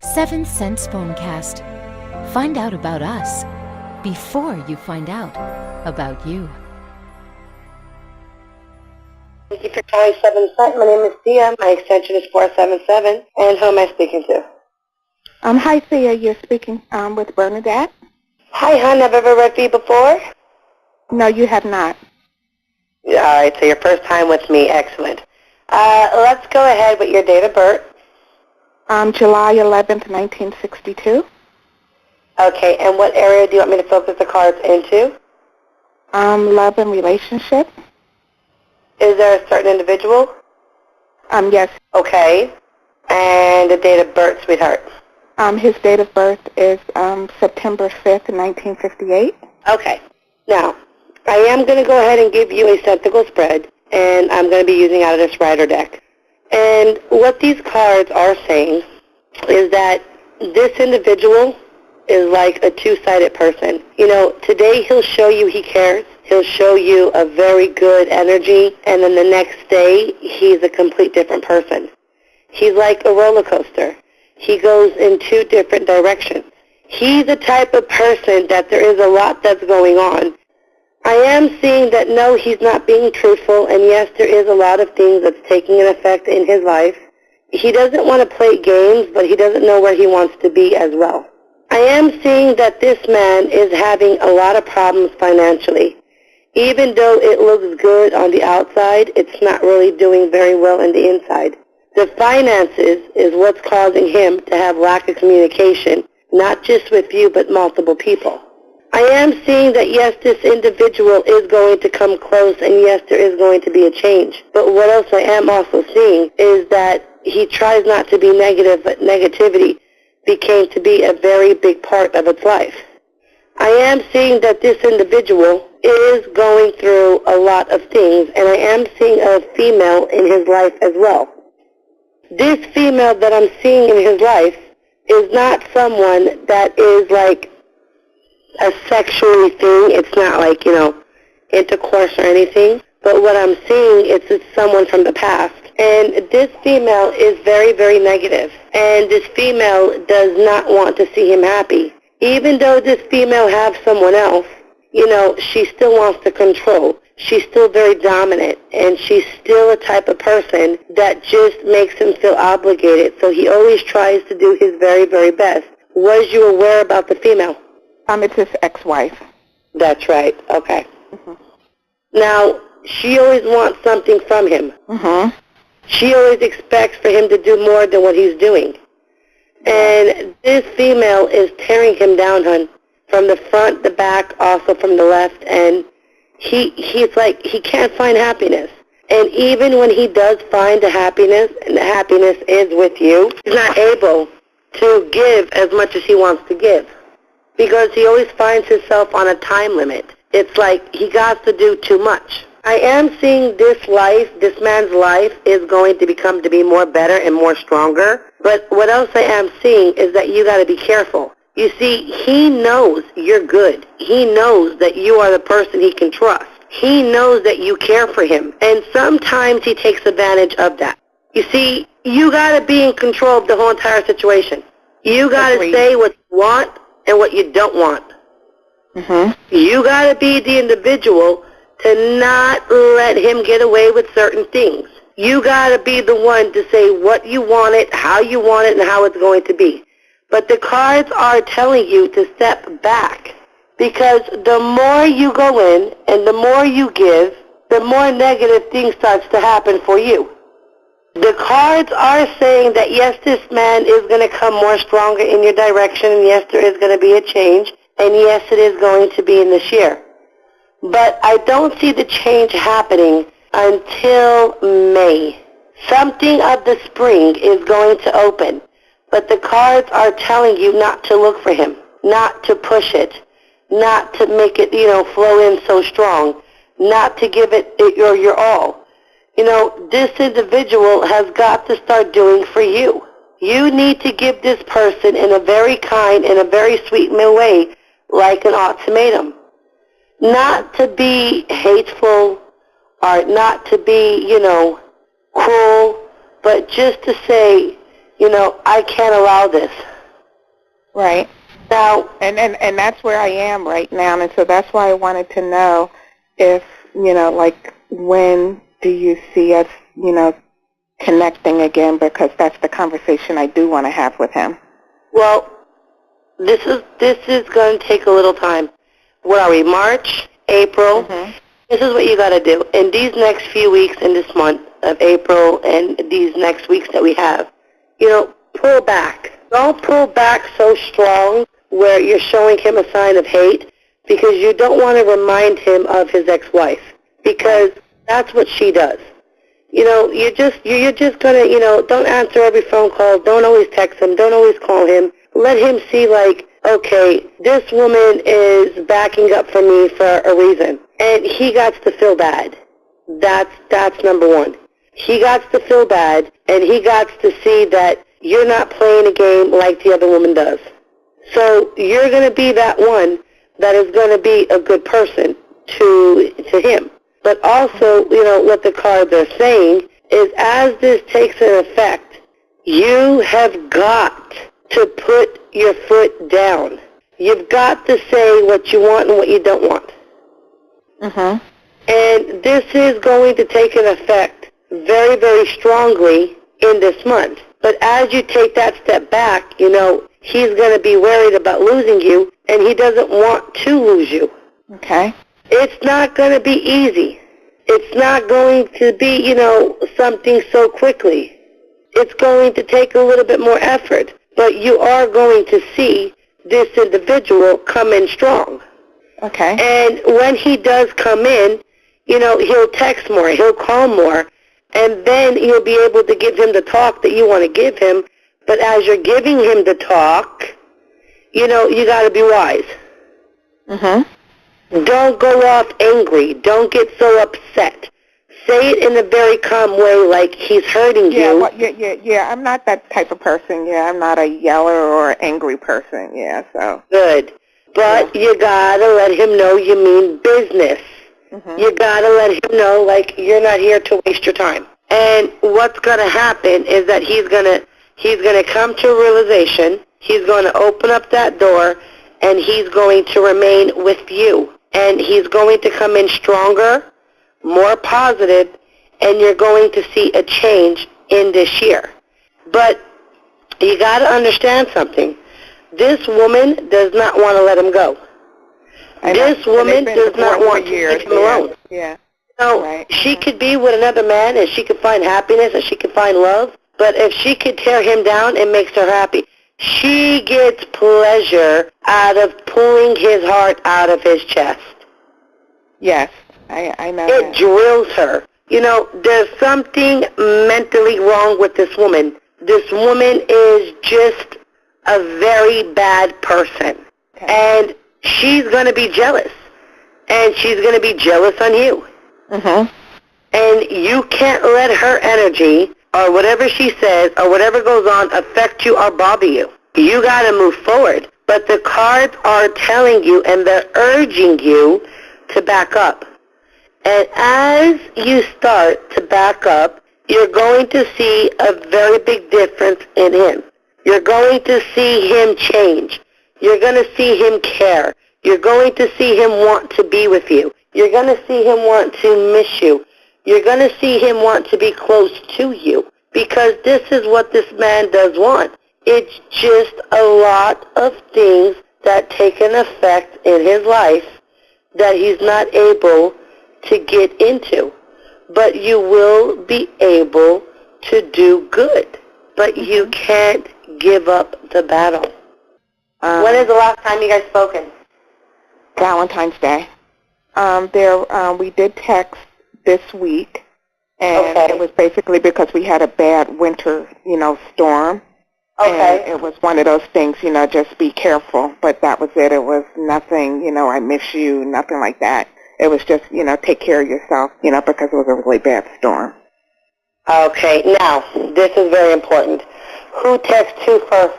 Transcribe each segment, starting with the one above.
7 Cents Phonecast. Find out about us before you find out about you. Thank you for calling 7 Cent. My name is Sia. My extension is 477. And who am I speaking to? Hi, Sia. You're speaking with Bernadette. Hi, hon. Have I ever read for you before? No, you have not. All right, so your first time with me. Excellent. Let's go ahead with your date of birth. July 11th, 1962. Okay, and what area do you want me to focus the cards into? Love and relationship. Is there a certain individual? Yes. Okay. And the date of birth, sweetheart? His date of birth is September 5th, 1958. Okay. Now, I am going to go ahead and give you a Senticle spread, and I'm going to be using out of this Rider deck. And what these cards are saying is that this individual is like a two-sided person. You know, today he'll show you he cares. He'll show you a very good energy, and then the next day he's a complete different person. He's like a roller coaster. He goes in two different directions. He's the type of person that there is a lot that's going on. I am seeing that no, he's not being truthful, and yes, there is a lot of things that's taking an effect in his life. He doesn't want to play games, but he doesn't know where he wants to be as well. I am seeing that this man is having a lot of problems financially. Even though it looks good on the outside, it's not really doing very well on the inside. The finances is what's causing him to have lack of communication, not just with you, but multiple people. I am seeing that, yes, this individual is going to come close, and yes, there is going to be a change. But what else I am also seeing is that he tries not to be negative, but negativity became to be a very big part of its life. I am seeing that this individual is going through a lot of things, and I am seeing a female in his life as well. This female that I'm seeing in his life is not someone that is like a sexual thing. It's not like, intercourse or anything. But what I'm seeing is it's someone from the past. And this female is very, very negative. And this female does not want to see him happy. Even though this female has someone else, she still wants to control. She's still very dominant. And she's still a type of person that just makes him feel obligated. So he always tries to do his very, very best. Was you aware about the female? It's his ex-wife. That's right. Okay. Mm-hmm. Now, she always wants something from him. Mm-hmm. She always expects for him to do more than what he's doing. And this female is tearing him down, hon, from the front, the back, also from the left. And he's like, he can't find happiness. And even when he does find the happiness, and the happiness is with you, he's not able to give as much as he wants to give. Because he always finds himself on a time limit. It's like he got to do too much. I am seeing this man's life is going to become to be more better and more stronger. But what else I am seeing is that you got to be careful. You see, he knows you're good. He knows that you are the person he can trust. He knows that you care for him. And sometimes he takes advantage of that. You see, you got to be in control of the whole entire situation. You got to say what you want and what you don't want. Mm-hmm. You got to be the individual to not let him get away with certain things. You got to be the one to say what you want it, how you want it, and how it's going to be. But the cards are telling you to step back, because the more you go in and the more you give, the more negative things starts to happen for you. The cards are saying that, yes, this man is going to come more stronger in your direction, and yes, there is going to be a change, and yes, it is going to be in this year. But I don't see the change happening until May. Something of the spring is going to open, but the cards are telling you not to look for him, not to push it, not to make it, flow in so strong, not to give it your all. This individual has got to start doing for you. You need to give this person in a very kind and a very sweet way, like an ultimatum. Not to be hateful or not to be, cruel, but just to say, I can't allow this. Right. Now, And that's where I am right now, and so that's why I wanted to know if, like, when do you see us, connecting again, because that's the conversation I do want to have with him. well, this is going to take a little time. Where are we? March, April. Mm-hmm. This is what you got to do. In these next few weeks in this month of April and these next weeks that we have, pull back. Don't pull back so strong where you're showing him a sign of hate, because you don't want to remind him of his ex-wife, because that's what she does. You're just going to, don't answer every phone call. Don't always text him. Don't always call him. Let him see, like, okay, this woman is backing up for me for a reason. And he got to feel bad. That's number one. He got to feel bad, and he got to see that you're not playing a game like the other woman does. So you're going to be that one that is going to be a good person to him. But also, what the cards are saying is, as this takes an effect, you have got to put your foot down. You've got to say what you want and what you don't want. Mm-hmm. And this is going to take an effect very, very strongly in this month. But as you take that step back, he's going to be worried about losing you, and he doesn't want to lose you. Okay. It's not going to be easy. It's not going to be, something so quickly. It's going to take a little bit more effort, but you are going to see this individual come in strong. Okay. And when he does come in, he'll text more, he'll call more, and then you'll be able to give him the talk that you want to give him. But as you're giving him the talk, you got to be wise. Mm-hmm. Don't go off angry. Don't get so upset. Say it in a very calm way, like he's hurting you. Well, yeah. I'm not that type of person. Yeah, I'm not a yeller or angry person. Yeah, so. Good. But you got to let him know you mean business. Mm-hmm. You got to let him know, like, you're not here to waste your time. And what's going to happen is that he's going to come to a realization. He's going to open up that door, and he's going to remain with you. And he's going to come in stronger, more positive, and you're going to see a change in this year. But you got to understand something. This woman does not want to let him go. This woman does not want to leave him alone. Yeah. So she could be with another man, and she could find happiness, and she could find love. But if she could tear him down, it makes her happy. She gets pleasure out of pulling his heart out of his chest. Yes, I know It that. drills her. There's something mentally wrong with this woman. This woman is just a very bad person. Okay. And she's going to be jealous. And she's going to be jealous on you. Mm-hmm. And you can't let her energy or whatever she says or whatever goes on affect you or bother you. You got to move forward. But the cards are telling you, and they're urging you to back up. And as you start to back up, you're going to see a very big difference in him. You're going to see him change. You're going to see him care. You're going to see him want to be with you. You're going to see him want to miss you. You're going to see him want to be close to you, because this is what this man does want. It's just a lot of things that take an effect in his life that he's not able to get into. But you will be able to do good. But you can't give up the battle. When is the last time you guys spoken? Valentine's Day. We did text this week, and it was basically because we had a bad winter, storm. Okay. And it was one of those things, just be careful. But that was it. It was nothing, I miss you, nothing like that. It was just, take care of yourself, because it was a really bad storm. Okay. Now, this is very important. Who texted who first?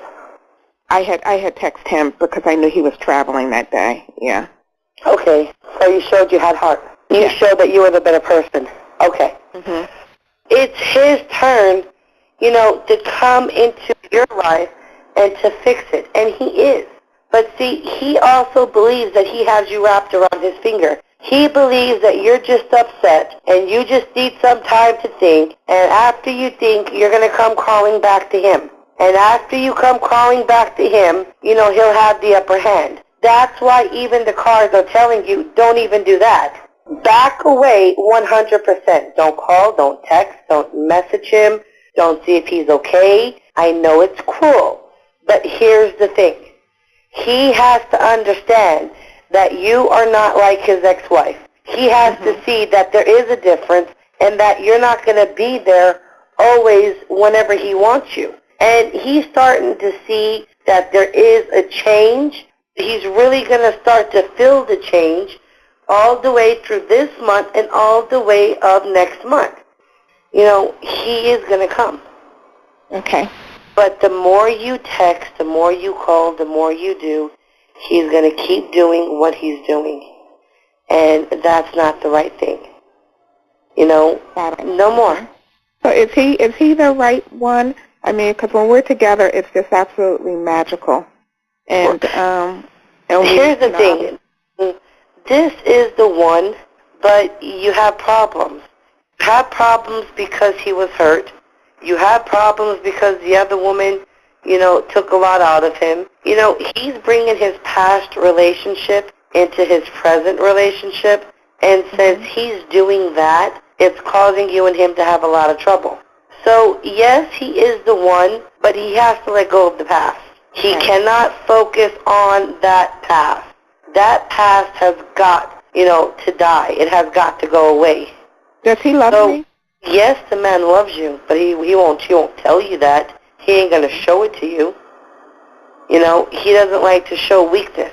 I had texted him because I knew he was traveling that day. Yeah. Okay. So you showed you had heart. You showed that you were the better person. Okay. Mm-hmm. It's his turn, to come into your life and to fix it, and he is. But see, he also believes that he has you wrapped around his finger. He believes that you're just upset and you just need some time to think, and after you think, you're going to come crawling back to him. And after you come crawling back to him, he'll have the upper hand. That's why even the cards are telling you, don't even do that. Back away 100%. Don't call, don't text, don't message him, don't see if he's okay. I know it's cruel, but here's the thing. He has to understand that you are not like his ex-wife. He has to see that there is a difference and that you're not going to be there always whenever he wants you. And he's starting to see that there is a change. He's really going to start to feel the change all the way through this month and all the way of next month. He is going to come. Okay. But the more you text, the more you call, the more you do, he's going to keep doing what he's doing. And that's not the right thing. No more. So is he the right one? I mean, because when we're together, it's just absolutely magical. And here's the thing. This is the one, but you have problems. You have problems because he was hurt. You have problems because the other woman, took a lot out of him. He's bringing his past relationship into his present relationship, and since he's doing that, it's causing you and him to have a lot of trouble. So, yes, he is the one, but he has to let go of the past. He cannot focus on that past. That past has got, to die. It has got to go away. Does he love me? Yes, the man loves you, but he won't tell you that. He ain't going to show it to you. He doesn't like to show weakness.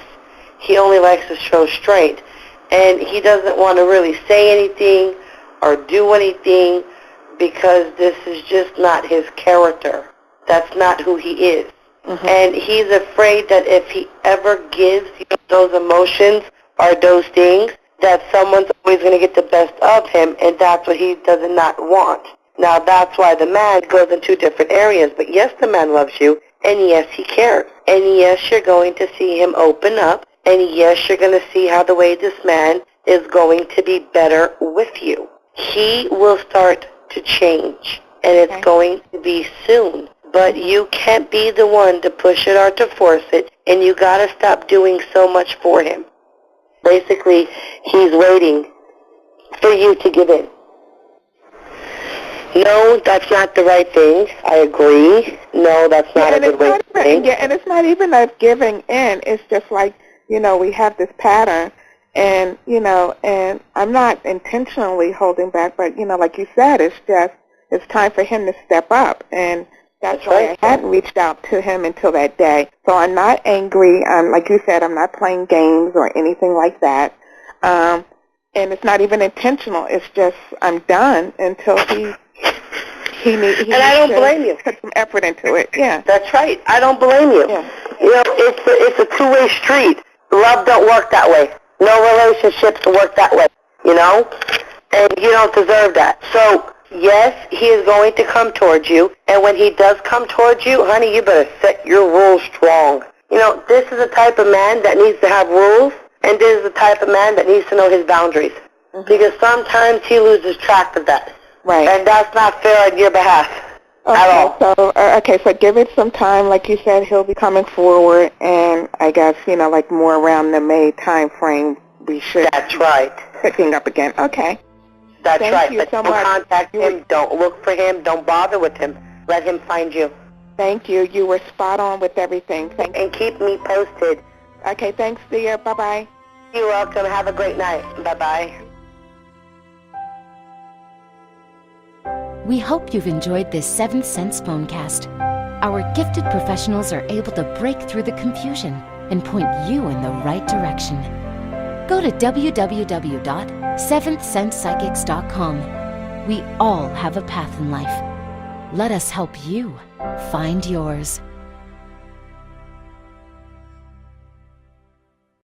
He only likes to show strength. And he doesn't want to really say anything or do anything because this is just not his character. That's not who he is. And he's afraid that if he ever gives those emotions or those things, that someone's always going to get the best of him, and that's what he does not want. Now, that's why the man goes in two different areas. But yes, the man loves you, and yes, he cares. And yes, you're going to see him open up, and yes, you're going to see how the way this man is going to be better with you. He will start to change, and it's going to be soon. But you can't be the one to push it or to force it, and you got to stop doing so much for him. Basically, he's waiting for you to give in. No, that's not the right thing. I agree. No, that's not a good way to think. Yeah, and it's not even a giving in. It's just like, we have this pattern, and, and I'm not intentionally holding back, but, like you said, it's time for him to step up, and that's why I hadn't reached out to him until that day. So I'm not angry. Like you said, I'm not playing games or anything like that. And it's not even intentional. It's just I'm done until he and I don't blame you. Put some effort into it. Yeah. That's right. I don't blame you. Yeah. It's a two-way street. Love don't work that way. No relationships work that way. And you don't deserve that. So yes, he is going to come towards you, and when he does come towards you, honey, you better set your rules strong. This is the type of man that needs to have rules, and this is the type of man that needs to know his boundaries, because sometimes he loses track of that. Right. And that's not fair on your behalf at all. So give it some time. Like you said, he'll be coming forward, and I guess, like more around the May time frame, we should That's right. picking up again. Okay. That's Thank right. you But so don't much. contact him. Don't look for him. Don't bother with him. Let him find you. Thank you. You were spot on with everything. Thank you. And keep me posted. Okay, thanks, dear. Bye-bye. You're welcome. Have a great night. Bye-bye. We hope you've enjoyed this 7th Sense Phonecast. Our gifted professionals are able to break through the confusion and point you in the right direction. Go to www.seventhsensepsychics.com. We all have a path in life. Let us help you find yours.